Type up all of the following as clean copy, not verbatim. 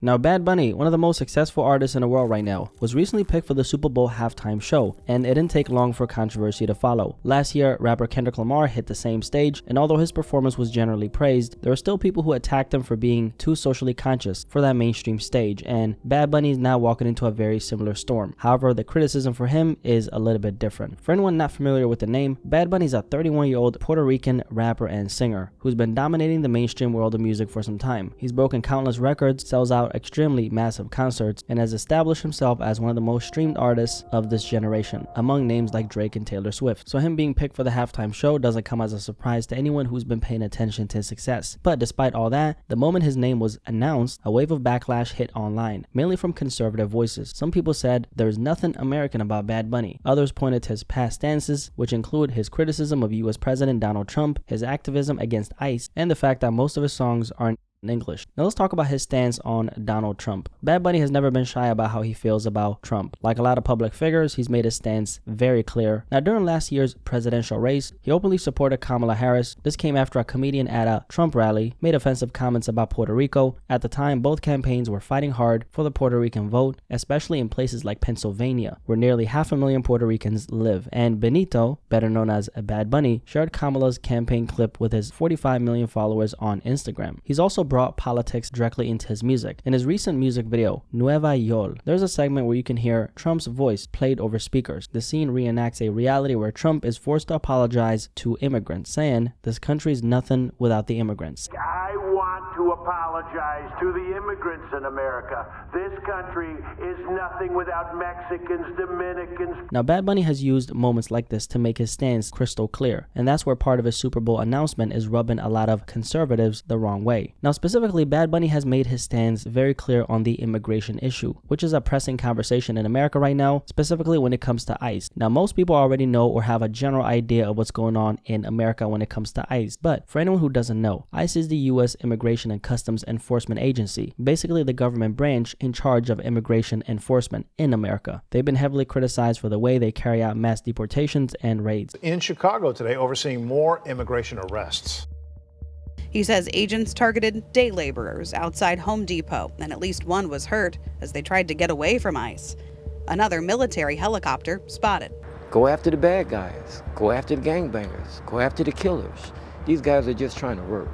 Now, Bad Bunny, one of the most successful artists in the world right now, was recently picked for the Super Bowl halftime show, and it didn't take long for controversy to follow. Last year, rapper Kendrick Lamar hit the same stage, and although his performance was generally praised, there were still people who attacked him for being too socially conscious for that mainstream stage, and Bad Bunny is now walking into a very similar storm. However, the criticism for him is a little bit different. For anyone not familiar with the name, Bad Bunny is a 31-year-old Puerto Rican rapper and singer who's been dominating the mainstream world of music for some time. He's broken countless records, sells out extremely massive concerts, and has established himself as one of the most streamed artists of this generation, among names like Drake and Taylor Swift. So him being picked for the halftime show doesn't come as a surprise to anyone who's been paying attention to his success. But despite all that, the moment his name was announced, a wave of backlash hit online, mainly from conservative voices. Some people said there's nothing American about Bad Bunny. Others pointed to his past stances, which include his criticism of US President Donald Trump, his activism against ICE, and the fact that most of his songs aren't in English. Now let's talk about his stance on Donald Trump. Bad Bunny has never been shy about how he feels about Trump. Like a lot of public figures, he's made his stance very clear. Now during last year's presidential race, he openly supported Kamala Harris. This came after a comedian at a Trump rally made offensive comments about Puerto Rico. At the time, both campaigns were fighting hard for the Puerto Rican vote, especially in places like Pennsylvania, where nearly 500,000 Puerto Ricans live. And Benito, better known as Bad Bunny, shared Kamala's campaign clip with his 45 million followers on Instagram. He's also brought politics directly into his music. In his recent music video, Nueva York, there's a segment where you can hear Trump's voice played over speakers. The scene reenacts a reality where Trump is forced to apologize to immigrants, saying, "This country's nothing without the immigrants." I want to apologize to the immigrants in America. This country is nothing without Mexicans, Dominicans. Now, Bad Bunny has used moments like this to make his stance crystal clear, and that's where part of his Super Bowl announcement is rubbing a lot of conservatives the wrong way. Now, specifically, Bad Bunny has made his stance very clear on the immigration issue, which is a pressing conversation in America right now, specifically when it comes to ICE. Now, most people already know or have a general idea of what's going on in America when it comes to ICE, but for anyone who doesn't know, ICE is the U.S. Immigration and Customs Enforcement Agency, basically the government branch in charge of immigration enforcement in America. They've been heavily criticized for the way they carry out mass deportations and raids. In Chicago today, overseeing more immigration arrests. He says agents targeted day laborers outside Home Depot, and at least one was hurt as they tried to get away from ICE. Another military helicopter spotted. Go after the bad guys. Go after the gangbangers. Go after the killers. These guys are just trying to work.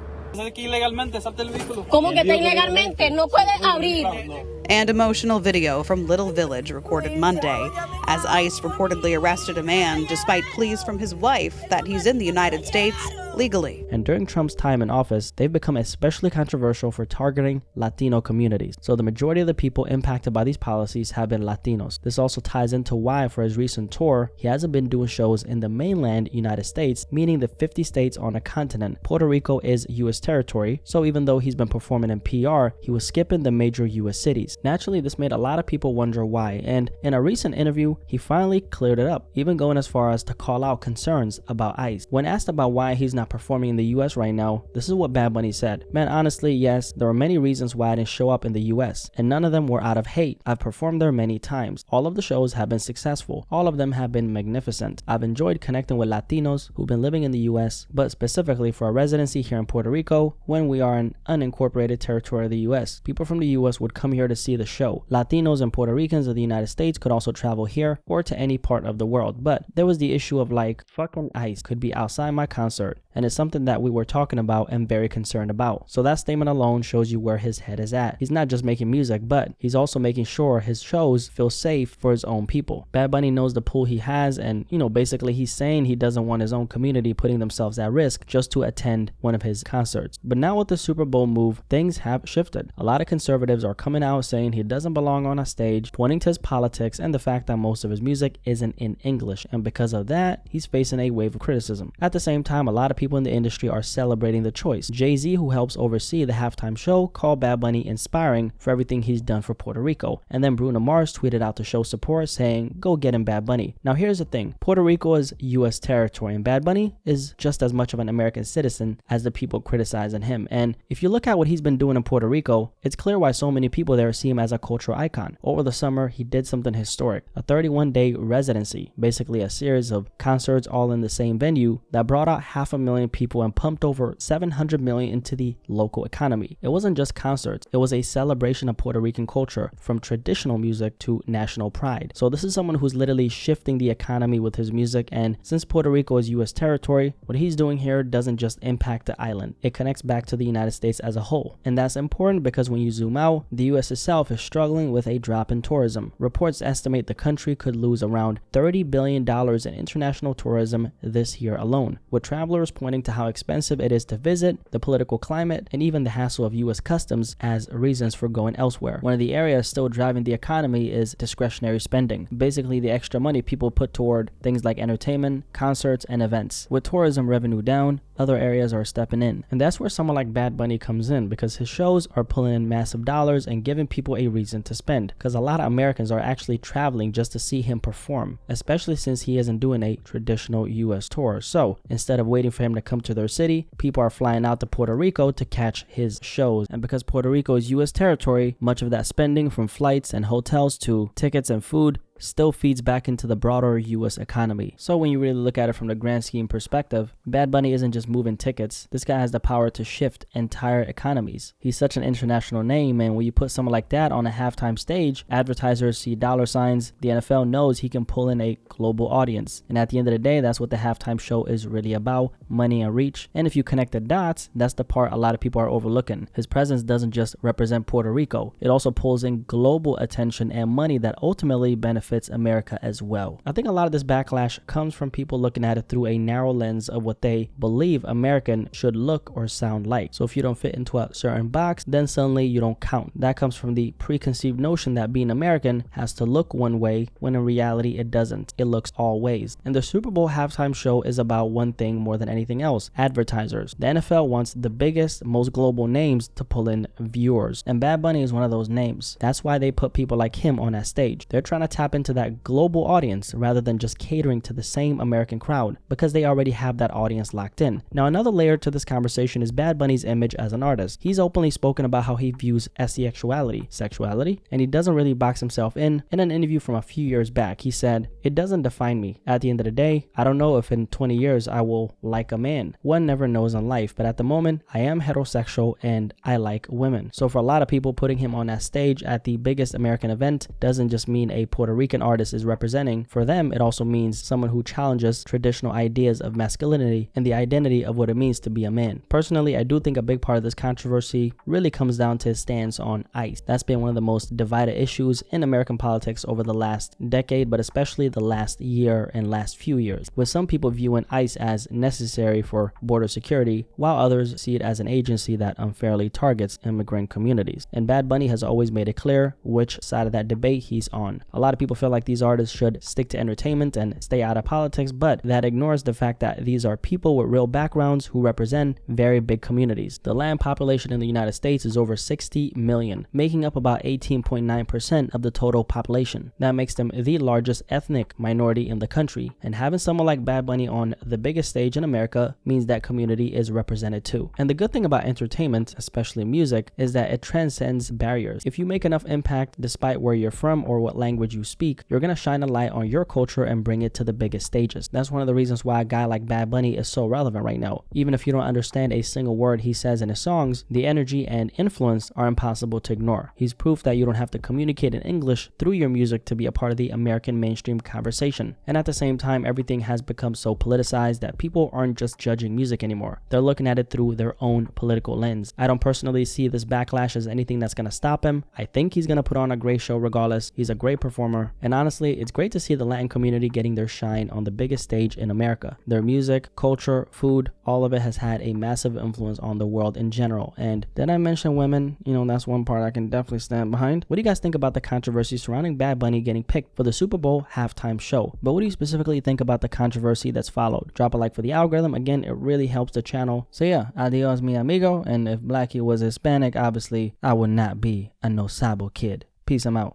And emotional video from Little Village recorded Monday as ICE reportedly arrested a man despite pleas from his wife that he's in the United States legally. And during Trump's time in office, they've become especially controversial for targeting Latino communities. So the majority of the people impacted by these policies have been Latinos. This also ties into why for his recent tour, he hasn't been doing shows in the mainland United States, meaning the 50 states on a continent. Puerto Rico is U.S. territory, so even though he's been performing in PR, he was skipping the major U.S. cities. Naturally, this made a lot of people wonder why, and in a recent interview, he finally cleared it up, even going as far as to call out concerns about ICE. When asked about why he's not performing in the US right now, this is what Bad Bunny said. "Man, honestly, yes, there are many reasons why I didn't show up in the US, and none of them were out of hate. I've performed there many times. All of the shows have been successful. All of them have been magnificent. I've enjoyed connecting with Latinos who've been living in the US, but specifically for a residency here in Puerto Rico, when we are an unincorporated territory of the US. People from the US would come here to see the show. Latinos and Puerto Ricans of the United States could also travel here or to any part of the world, but there was the issue of like, fucking ICE could be outside my concert, and it's something that we were talking about and very concerned about." So that statement alone shows you where his head is at. He's not just making music, but he's also making sure his shows feel safe for his own people. Bad Bunny knows the pull he has, and basically he's saying he doesn't want his own community putting themselves at risk just to attend one of his concerts. But now with the Super Bowl move, things have shifted. A lot of conservatives are coming out saying he doesn't belong on a stage, pointing to his politics and the fact that most of his music isn't in English, and because of that, he's facing a wave of criticism. At the same time, a lot of people in the industry are celebrating the choice. Jay-Z, who helps oversee the halftime show, called Bad Bunny inspiring for everything he's done for Puerto Rico. And then Bruno Mars tweeted out to show support, saying, "Go get him, Bad Bunny." Now here's the thing, Puerto Rico is US territory, and Bad Bunny is just as much of an American citizen as the people criticizing him. And if you look at what he's been doing in Puerto Rico, it's clear why so many people there see him as a cultural icon. Over the summer, he did something historic, a 31-day residency, basically a series of concerts all in the same venue that brought out 500,000 million people and pumped over 700 million into the local economy. It wasn't just concerts, it was a celebration of Puerto Rican culture, from traditional music to national pride. So this is someone who's literally shifting the economy with his music, and since Puerto Rico is U.S. territory, what he's doing here doesn't just impact the island, it connects back to the United States as a whole. And that's important because when you zoom out, the U.S. itself is struggling with a drop in tourism. Reports estimate the country could lose around $30 billion in international tourism this year alone, with travelers pointing to how expensive it is to visit, the political climate, and even the hassle of U.S. customs as reasons for going elsewhere. One of the areas still driving the economy is discretionary spending, basically the extra money people put toward things like entertainment, concerts, and events. With tourism revenue down, other areas are stepping in. And that's where someone like Bad Bunny comes in, because his shows are pulling in massive dollars and giving people a reason to spend, because a lot of Americans are actually traveling just to see him perform, especially since he isn't doing a traditional US tour. So instead of waiting for him to come to their city, people are flying out to Puerto Rico to catch his shows. And because Puerto Rico is US territory, much of that spending, from flights and hotels to tickets and food, still feeds back into the broader US economy. So when you really look at it from the grand scheme perspective, Bad Bunny isn't just moving tickets. This guy has the power to shift entire economies. He's such an international name, and when you put someone like that on a halftime stage, advertisers see dollar signs. The NFL knows he can pull in a global audience. And at the end of the day, that's what the halftime show is really about, money and reach. And if you connect the dots, that's the part a lot of people are overlooking. His presence doesn't just represent Puerto Rico. It also pulls in global attention and money that ultimately benefits America as well. I think a lot of this backlash comes from people looking at it through a narrow lens of what they believe American should look or sound like. So if you don't fit into a certain box, then suddenly you don't count. That comes from the preconceived notion that being American has to look one way, when in reality it doesn't. It looks all ways. And the Super Bowl halftime show is about one thing more than anything else: advertisers. The NFL wants the biggest, most global names to pull in viewers, and Bad Bunny is one of those names. That's why they put people like him on that stage. They're trying to tap into that global audience rather than just catering to the same American crowd, because they already have that audience locked in. Now, another layer to this conversation is Bad Bunny's image as an artist. He's openly spoken about how he views sexuality, and he doesn't really box himself in. In an interview from a few years back, he said, "It doesn't define me. At the end of the day, I don't know if in 20 years I will like a man. One never knows in life, but at the moment, I am heterosexual and I like women." So for a lot of people, putting him on that stage at the biggest American event doesn't just mean a Puerto Rican artist is representing. For them, it also means someone who challenges traditional ideas of masculinity and the identity of what it means to be a man. Personally, I do think a big part of this controversy really comes down to his stance on ICE. That's been one of the most divided issues in American politics over the last decade, but especially the last year and last few years, with some people viewing ICE as necessary for border security, while others see it as an agency that unfairly targets immigrant communities. And Bad Bunny has always made it clear which side of that debate he's on. A lot of people feel like these artists should stick to entertainment and stay out of politics, but that ignores the fact that these are people with real backgrounds who represent very big communities. The land population in the United States is over 60 million, making up about 18.9% of the total population. That makes them the largest ethnic minority in the country, and having someone like Bad Bunny on the biggest stage in America means that community is represented too. And the good thing about entertainment, especially music, is that it transcends barriers. If you make enough impact despite where you're from or what language you speak, you're gonna shine a light on your culture and bring it to the biggest stages. That's one of the reasons why a guy like Bad Bunny is so relevant right now. Even if you don't understand a single word he says in his songs, the energy and influence are impossible to ignore. He's proof that you don't have to communicate in English through your music to be a part of the American mainstream conversation. And at the same time, everything has become so politicized that people aren't just judging music anymore. They're looking at it through their own political lens. I don't personally see this backlash as anything that's gonna stop him. I think he's gonna put on a great show regardless. He's a great performer, and honestly, it's great to see the Latin community getting their shine on the biggest stage in America. Their music, culture, food, all of it has had a massive influence on the world in general. And did I mention women? That's one part I can definitely stand behind. What do you guys think about the controversy surrounding Bad Bunny getting picked for the Super Bowl halftime show? But what do you specifically think about the controversy that's followed? Drop a like for the algorithm. Again, it really helps the channel. So yeah, adios mi amigo. And if Blacky was Hispanic, obviously I would not be a no sabo kid. Peace, I'm out.